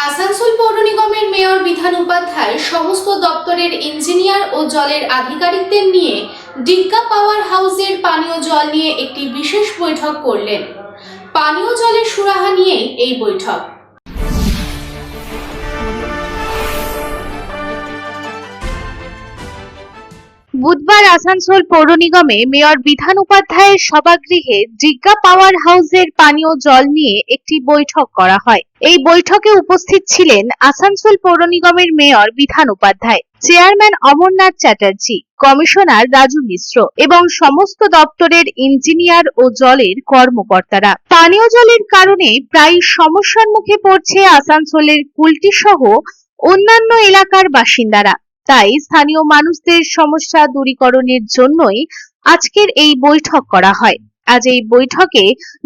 আসানসোল পৌর নিগমের মেয়র বিধান উপাধ্যায় সমস্ত দপ্তরের ইঞ্জিনিয়ার ও জলের আধিকারিকদের নিয়ে ডিগ্গা পাওয়ার হাউসের পানীয় জল নিয়ে একটি বিশেষ বৈঠক করলেন। পানীয় জলের সুরাহা নিয়ে এই বৈঠক। বুধবার আসানসোল পৌর নিগমে মেয়র বিধান উপাধ্যায়ের সভাগৃহে ডিগ্গা পাওয়ার হাউসের পানীয় জল নিয়ে একটি বৈঠক করা হয়। এই বৈঠকে উপস্থিত ছিলেন আসানসোল পৌর নিগমের mayor Bidhan Upadhyay, chairman Amarnath Chatterjee, commissioner Raju মিশ্র এবং সমস্ত দপ্তরের ইঞ্জিনিয়ার ও জলের কর্মকর্তারা। পানীয় জলের কারণে প্রায় সমস্যার মুখে পড়ছে আসানসোলের কুলটি সহ অন্যান্য এলাকার বাসিন্দারা। তাই স্থানীয় মানুষদের সমস্যা দূরীকরণের জন্যই আজকের এই বৈঠক করা হয়। আজ এই বৈঠকে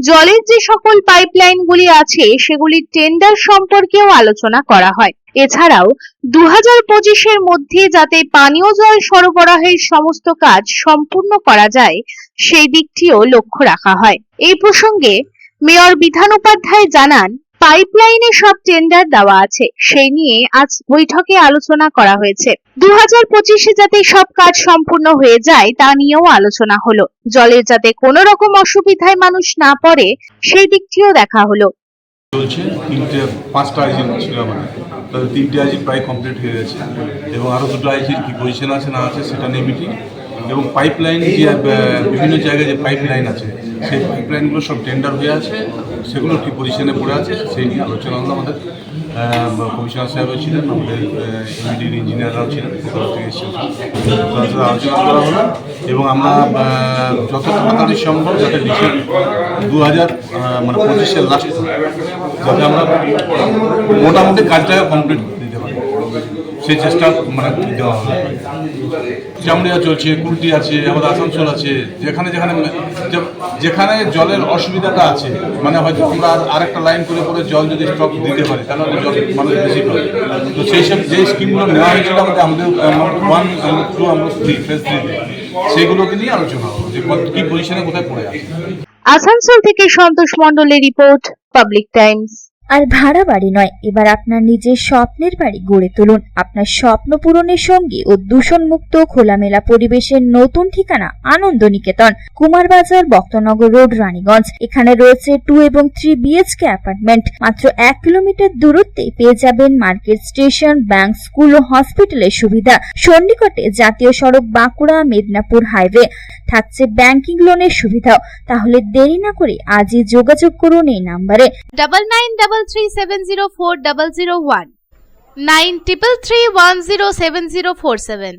জলের যে সকল পাইপলাইনগুলি আছে সেগুলির টেন্ডার সম্পর্কেও আলোচনা করা হয়। এছাড়াও 2025-এর মধ্যে যাতে পানীয় জল সরবরাহের সমস্ত কাজ সম্পূর্ণ করা যায় সেই দিকটিও লক্ষ্য রাখা হয়। এই প্রসঙ্গে মেয়র বিধান উপাধ্যায় জানান, পাইপলাইনে সব টেন্ডার দেওয়া আছে, সেই নিয়ে আজ বৈঠকে আলোচনা করা হয়েছে। 2025-এ যাতে সব কাজ সম্পূর্ণ হয়ে যায় তা নিয়েও আলোচনা হলো। জলের যাতে কোনো রকম অসুবিধায় মানুষ না পড়ে সেই দিকটিও দেখা হলো। চলছে পাঁচটা আইজি ছিল আমাদের, তাদের 3টে আইজি প্রায় কমপ্লিট হয়ে গেছে এবং আরও 2টো আইজির কী পজিশন আছে না আছে সেটা নিয়ে মিটিং। এবং পাইপলাইন যে বিভিন্ন জায়গায় যে পাইপলাইন আছে সেই পাইপলাইনগুলো সব টেন্ডার হয়ে আছে, সেগুলো কী পজিশনে পড়ে আছে সেই নিয়ে আলোচনা হলো। আমাদের কমিশনার সাহেবও ছিলেন, আমাদের এমডির ইঞ্জিনিয়াররাও ছিলেন, কোথাও থেকে এসেছেন, তাদের সাথে আলোচনা করা হলো এবং আমরা যত তাড়াতাড়ি সম্ভব যাতে ডিসেম্বর 2025-এর লাস্ট যাতে আমরা মোটামুটি কাজটাকে কমপ্লিট দিতে পারি সেই চেষ্টা দেওয়া হবে। চামড়িয়া চলছে, কুলটি আছে, আমাদের আসানসোল আছে, যেখানে যেখানে যেখানে জলের অসুবিধাটা আছে, হয়তো আমরা আরেকটা লাইন করে করে জল যদি স্টক দিতে পারি তাহলে জল মানুষ বেশি পাবে। তো সেই সব যে স্কিমগুলো নেওয়া হয়েছিল আমাদের 1, 2, 3 ফেজ 3-তে সেইগুলোকে নিয়ে আলোচনা হলো যে কী পজিশনে কোথায় পড়ে আছে। আসানসোল থেকে সন্তোষ মণ্ডলের রিপোর্ট, পাবলিক টাইমস। আর ভাড়া বাড়ি নয়, এবার আপনার নিজের স্বপ্নের বাড়ি গড়ে তুলুন। আপনার স্বপ্ন পূরণের সঙ্গে ও দূষণমুক্ত খোলামেলা পরিবেশের নতুন ঠিকানা আনন্দ নিকেতন, কুমারবাজার, বক্তনগর রোড, রানীগঞ্জ। এখানে রয়েছে 2 এবং 3 BHK অ্যাপার্টমেন্ট। মাত্র 1 কিলোমিটার দূরত্বে পেয়ে যাবেন মার্কেট, স্টেশন, ব্যাংক, স্কুল ও হসপিটালের সুবিধা। সন্নিকটে জাতীয় সড়ক বাঁকুড়া মেদিনীপুর হাইওয়ে, থাকছে ব্যাংকিং লোনের সুবিধাও। তাহলে দেরি না করে আজই যোগাযোগ করুন এই নাম্বারে 9933704001 9333107047।